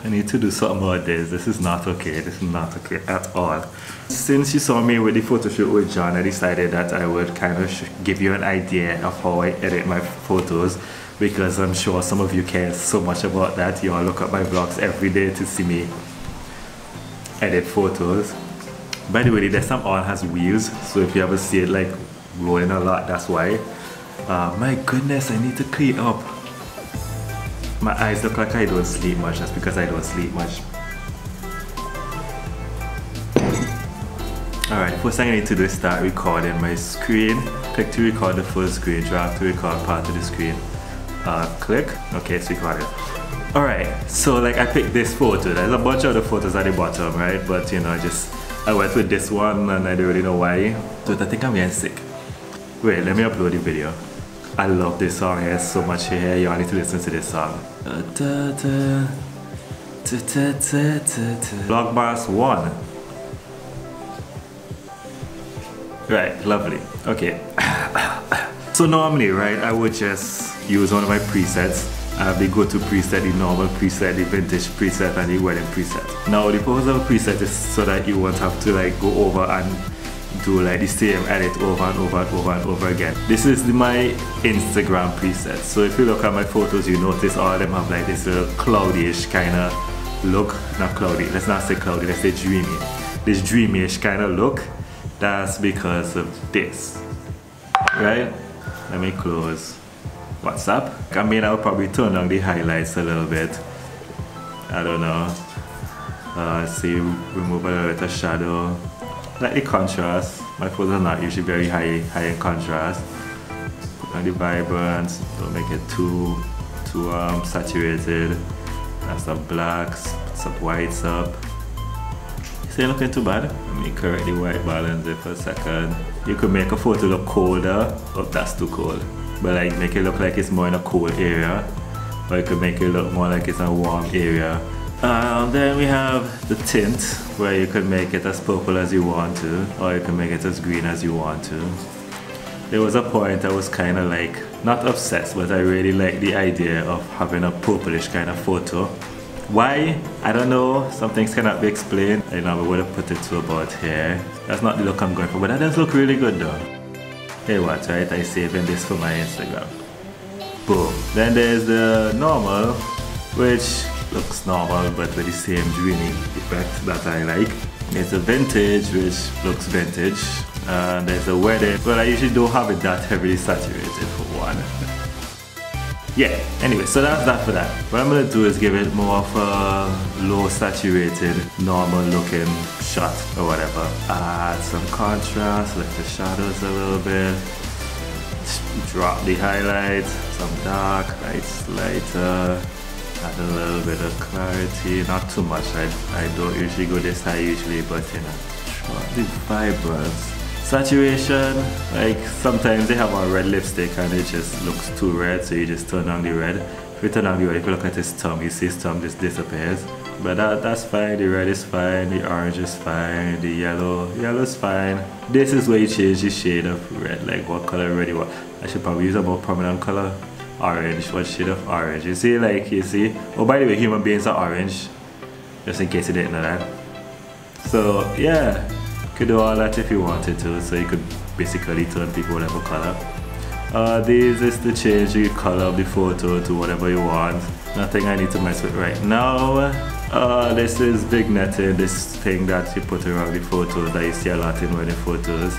I need to do something about this. This is not okay. This is not okay at all. Since you saw me with the photo shoot with John, I decided that I would kind of give you an idea of how I edit my photos, because I'm sure some of you care so much about that. You all look at my vlogs every day to see me edit photos. By the way, the desktop on has wheels, so if you ever see it like rolling a lot, that's why. My goodness, I need to clean up. My eyes look like I don't sleep much. That's because I don't sleep much. Alright, first thing I need to do is start recording my screen. Click to record the full screen, drag to record part of the screen. Click, okay, it's recorded. Alright, so like I picked this photo. There's a bunch of other photos at the bottom, right? But you know, I went with this one and I don't really know why. So I think I'm getting sick. Wait, let me upload the video. I love this song, it has so much here. You all need to listen to this song. VLOGMAS 1. Right, lovely. Okay. So normally, right, I would just use one of my presets. I have the go-to preset, the normal preset, the vintage preset, and the wedding preset. Now the purpose of a preset is so that you won't have to like go over and do like the same edit over and over and over and over again. This is my Instagram preset. So if you look at my photos, you notice all of them have like this little cloudy-ish kind of look. Not cloudy, let's not say cloudy, let's say dreamy. This dreamy-ish kind of look. That's because of this, right? Let me close WhatsApp. I mean, I'll probably turn on the highlights a little bit. I don't know. See, remove a little bit of shadow. Like the contrast. My photos are not usually very high in contrast. Put on the vibrance. Don't make it too saturated. Add some blacks. Put some whites up. It's not looking too bad. Let me correct the white balance there for a second. You could make a photo look colder. Oh, that's too cold. But like make it look like it's more in a cold area. Or you could make it look more like it's in a warm area. Then we have the tint, where you could make it as purple as you want to, or you can make it as green as you want to. There was a point I was kind of like, not obsessed, but I really like the idea of having a purplish kind of photo. Why? I don't know, some things cannot be explained. I know I'm going to put it to about here. That's not the look I'm going for, but that does look really good though. Hey, watch, right? I'm saving this for my Instagram. Boom. Then there's the normal, which looks normal but with the same dreamy effect that I like. There's a vintage, which looks vintage. And there's a wedding, but I usually don't have it that heavily saturated for one. Yeah, anyway, so that's that for that. What I'm gonna do is give it more of a low saturated, normal looking shot or whatever. Add some contrast, lift the shadows a little bit. Drop the highlights, some dark, lighter. Add a little bit of clarity, not too much. I don't usually go this high usually, but you know, drop the vibrance. Saturation, like sometimes they have a red lipstick and it just looks too red, so you just turn on the red. If you turn on the red, if you look at his tongue, you see his tongue just disappears. But that's fine, the red is fine, the orange is fine, the yellow's fine. This is where you change the shade of red, like what color red you want. I should probably use a more prominent color. Orange, what shade of orange? You see, like, you see? Oh, by the way, human beings are orange. Just in case you didn't know that. So, yeah. You could do all that if you wanted to. So you could basically turn people whatever color. This is to change the color of the photo to whatever you want. Nothing I need to mess with right now. This is vignetting, this thing that you put around the photo that you see a lot in wedding photos.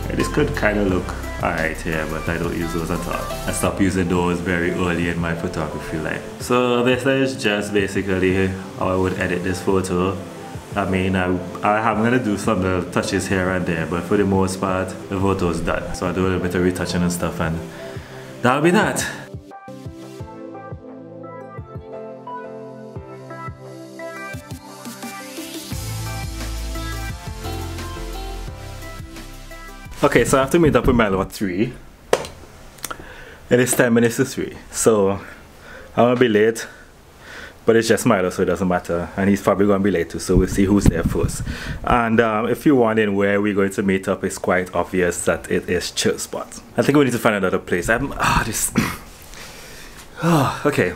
This could kind of look alright here, but I don't use those at all. I stopped using those very early in my photography life. So this is just basically how I would edit this photo. I mean, I'm gonna do some little touches here and there, but for the most part, the photo is done. So I do a little bit of retouching and stuff, and that'll be that. Okay, so I have to meet up with Milo at 3. It is 10 minutes to 3. So I'm gonna be late, but it's just Milo, so it doesn't matter. And he's probably gonna be late too, so we'll see who's there first. And if you're wondering where we're going to meet up, it's quite obvious that it is Chill Spot. I think we need to find another place. Okay.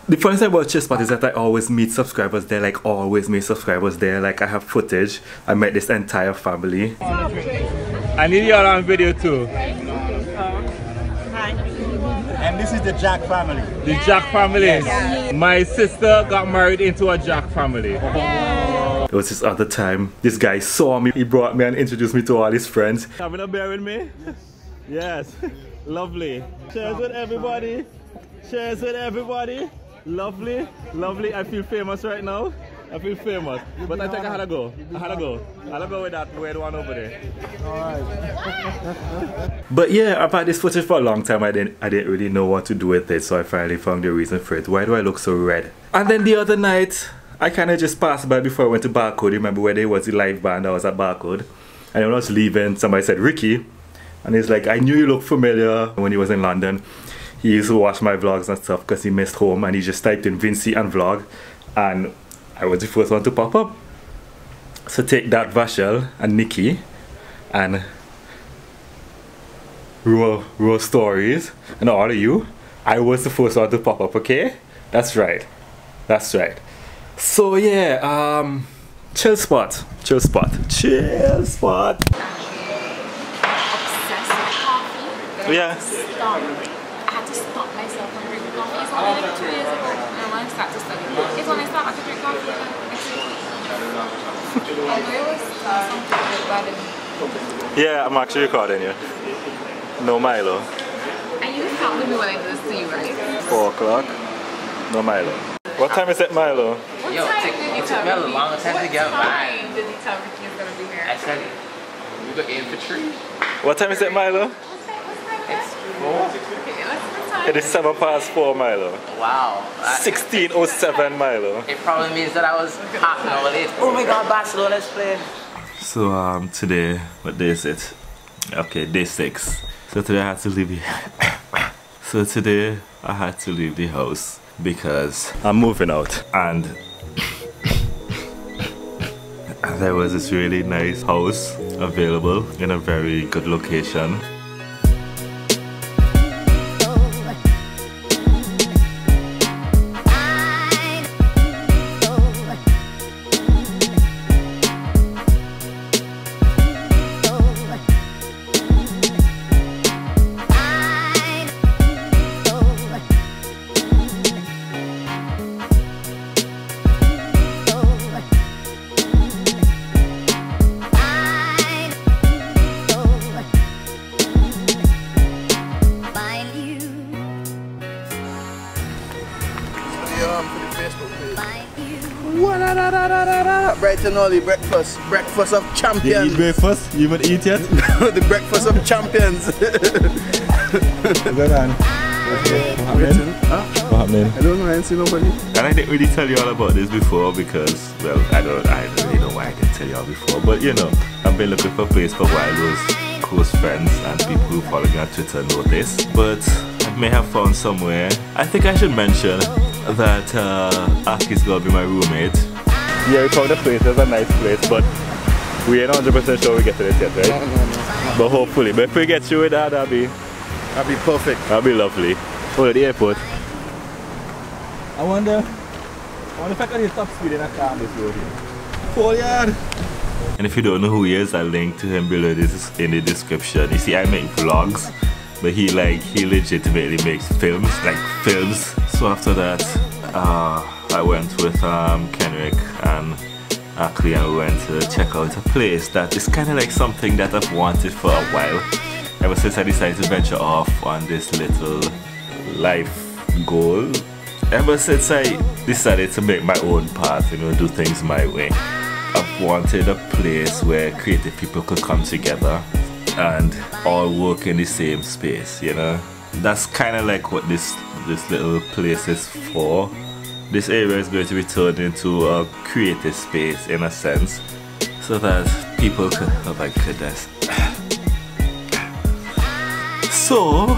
The funny thing about Chill Spot is that I always meet subscribers there, like always meet subscribers there. Like I have footage. I met this entire family. I need y'all on video too. And this is the Jack family. The Jack family. Yes. My sister got married into a Jack family. There was this other time, this guy saw me, he brought me and introduced me to all his friends. Having a beer with me? Yes. Lovely. Cheers with everybody. Cheers with everybody. Lovely. Lovely. I feel famous right now. I feel famous. But I think I had to go. I had to go with that weird one over there. Alright. But yeah, I've had this footage for a long time. I didn't really know what to do with it, so I finally found the reason for it. Why do I look so red? And then the other night, I kind of just passed by before I went to Barcode. Remember where there was the live band? I was at Barcode. And when I was leaving, somebody said, Ricky. And he's like, I knew you looked familiar when he was in London. He used to watch my vlogs and stuff because he missed home, and he just typed in Vinci and vlog. And I was the first one to pop up. So take that, Vashel and Nikki, and raw stories, and all of you. I was the first one to pop up, okay? That's right. That's right. So yeah, Chill Spot. Chill Spot. Chill Spot. Obsessed with coffee. Yeah. I had to stop myself from drinking coffee. It's only like 2 years ago when I started to study. It's when I started to drink coffee. I know it was something bad. Yeah, I'm actually recording you. No Milo. And you filmed me when I did this to you, right? 4 o'clock. No Milo. What time is it, Milo? What Yo, time it did you took tell me a Ricky? long time to get What back. time did you tell Ricky he was going to be here? I said, we got infantry. What time is it, Milo? What time is It's it? 4. Okay, what time? It is 4:07, Milo. Wow. 16:07, Milo. It probably means that I was half an hour late. Oh my god, Barcelona's playing. So today, what day is it? Okay, day 6. So today I had to leave the house because I'm moving out, and there was this really nice house available in a very good location. Bright and early breakfast. Breakfast of champions. You eat breakfast? You haven't eat yet? The breakfast of champions. What's going on? What happening? I don't know, I ain't seen nobody. And I didn't really tell you all about this before because, well, I don't really know why I didn't tell you all before. But you know, I've been looking for a place for a while. Those close friends and people who follow me on Twitter know this. But I may have found somewhere. I think I should mention that Akley's gonna be my roommate. Yeah, we found a place. It's a nice place, but we ain't 100% sure we get to it yet, right? No. But hopefully. But if we get through with that, that'll be Perfect. that'll be lovely. Oh, at the airport. I wonder if I can hit top speed in a car on this road here. Full yard. And if you don't know who he is, I'll link to him below this in the description. You see, I make vlogs, but he legitimately makes films. So after that, I went with Kenrick and Akley, and we went to check out a place that is kind of like something that I've wanted for a while. Ever since I decided to venture off on this little life goal. Ever since I decided to make my own path, you know, do things my way. I've wanted a place where creative people could come together and all work in the same space, you know. That's kind of like what this little place is for. This area is going to be turned into a creative space in a sense, so that people could, oh my goodness. So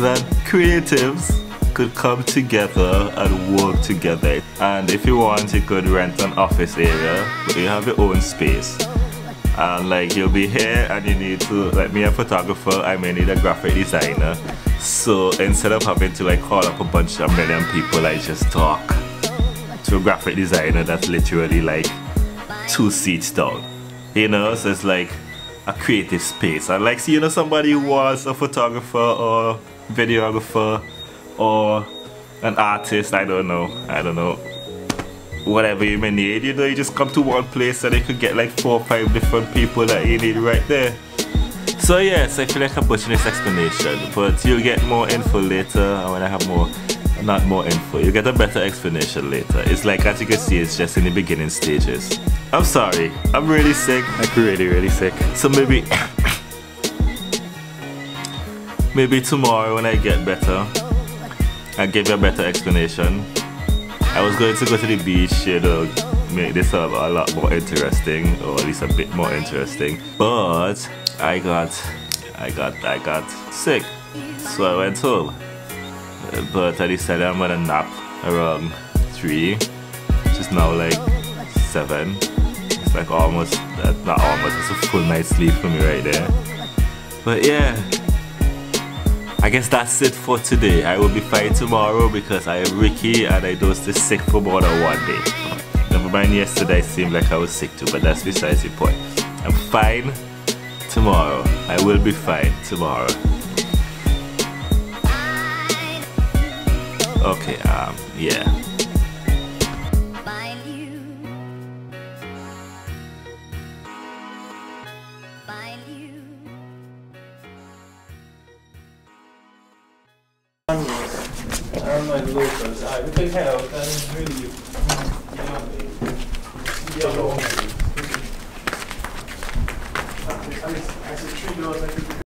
that creatives could come together and work together. And if you want, you could rent an office area, but you have your own space. And like you'll be here and you need to, like me a photographer, I may need a graphic designer. So instead of having to like call up a million people, I just talk to a graphic designer that's literally like 2 seats down. You know, so it's like a creative space. And like, see, you know, somebody who was a photographer or videographer or an artist, I don't know, whatever you may need, you know, you just come to one place and you could get like 4 or 5 different people that you need right there. So yes, I feel like I'm pushing this explanation, but you'll get more info later, and when I have not more info, you'll get a better explanation later. It's like, as you can see, it's just in the beginning stages. I'm sorry, I'm really sick, like really sick. So maybe tomorrow when I get better, I'll give you a better explanation. I was going to go to the beach, you know, make this a lot more interesting, or at least a bit more interesting. But I got sick, so I went home. But I decided I'm gonna nap around 3, which is now like 7. It's like almost, not almost, it's a full night's sleep for me right there. But yeah, I guess that's it for today. I will be fine tomorrow because I am Ricky and I dosed this sick for more than 1 day. Never mind, yesterday it seemed like I was sick too, but that's besides the point. I'm fine tomorrow. I will be fine tomorrow. Okay, yeah. I don't know the locals. We can head out and really, I said $3.